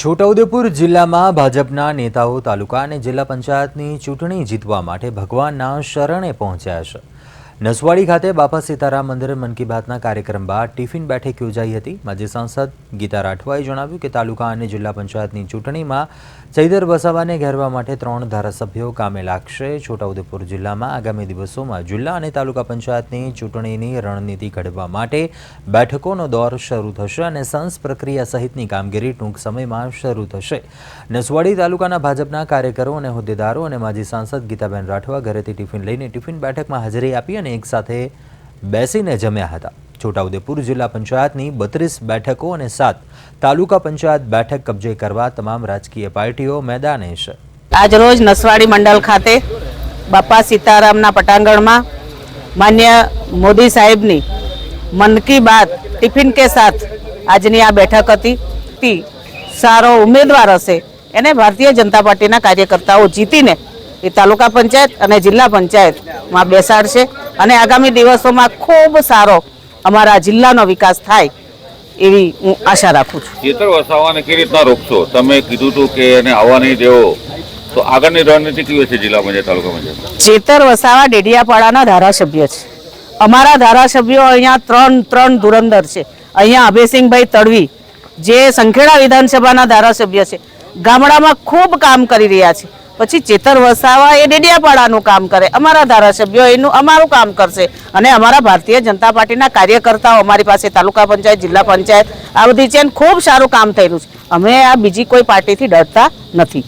છોટાઉદેપુર જિલ્લામાં ભાજપના નેતાઓ તાલુકા અને જિલ્લા પંચાયતની ચૂંટણી જીતવા માટે ભગવાનના શરણે પહોંચ્યા છે। નસવાડી ખાતે બાપા સીતારામ મંદિરે મન કી બાતના કાર્યક્રમ બાદ ટિફિન બેઠક યોજાઈ હતી। માજી સાંસદ ગીતા રાઠવાએ જણાવ્યું કે તાલુકા અને જિલ્લા પંચાયતની ચૂંટણીમાં ચૈતર વસાવાને ઘેરવા માટે 3 ધારાસભ્યો કામે લાગશે। છોટાઉદેપુર જિલ્લામાં આગામી દિવસોમાં જિલ્લા અને તાલુકા પંચાયતની ચૂંટણીની રણનીતિ ઘડવા માટે બેઠકોનો દોર શરૂ થશે અને સંસ પ્રક્રિયા સહિતની કામગીરી ટૂંક સમયમાં શરૂ થશે। નસવાડી તાલુકાના ભાજપના કાર્યકરો અને હોદ્દેદારો અને માજી સાંસદ ગીતાબેન રાઠવા ઘરેથી ટિફિન લઈને ટિફિન બેઠકમાં હાજરી આપી અને એક સાથે બેસીને જમ્યા હતા। છોટાઉદેપુર જિલ્લા પંચાયતની 32 બેઠકો અને 7 તાલુકા પંચાયત બેઠક કબજે કરવા તમામ રાજકીય પાર્ટીઓ મેદાને છે। આજ રોજ નસવાડી મંડળ ખાતે બાપા સીતારામના પટાંગણમાં માન્ય મોદી સાહેબની મન કી બાત ટિફિન કે સાથ આજની આ બેઠક હતી। સારો ઉમેદવાર હશે એને ભારતીય જનતા પાર્ટીના કાર્યકર્તાઓ જીતીને એ તાલુકા પંચાયત અને જિલ્લા પંચાયતમાં બેસાડશે અને આગામી દિવસોમાં ખૂબ સારો અમારા જિલ્લાનો વિકાસ થાય એવી હું આશા રાખું છું। ચેતર વસાવાને કેવી રીતના રોકશો? તમે કીધું હતું કે એને આવવા નહીં દેવો, તો આગળની રણનીતિ કેવી છે જિલ્લા પંચાયત તાલુકા પંચાયત? ચેતર વસાવા ડેડિયાપાડાના ધારાસભ્ય છે। અમારા ધારાસભ્યો અહીંયા ત્રણ ધુરંધર છે। અહીંયા અભયસિંહભાઈ તડવી જે સંખેડા વિધાનસભાના ધારાસભ્ય છે, ગામડામાં ખૂબ કામ કરી રહ્યા છે। પછી ચેતર વસાવા એ ડેડિયાપાડાનું કામ કરે, અમારા ધારાસભ્યો એનું અમારું કામ કરશે અને અમારા ભારતીય જનતા પાર્ટીના કાર્યકર્તાઓ અમારી પાસે તાલુકા પંચાયત જિલ્લા પંચાયત આ બધી છે, ખૂબ સારું કામ થયેલું છે। અમે આ બીજી કોઈ પાર્ટીથી ડરતા નથી।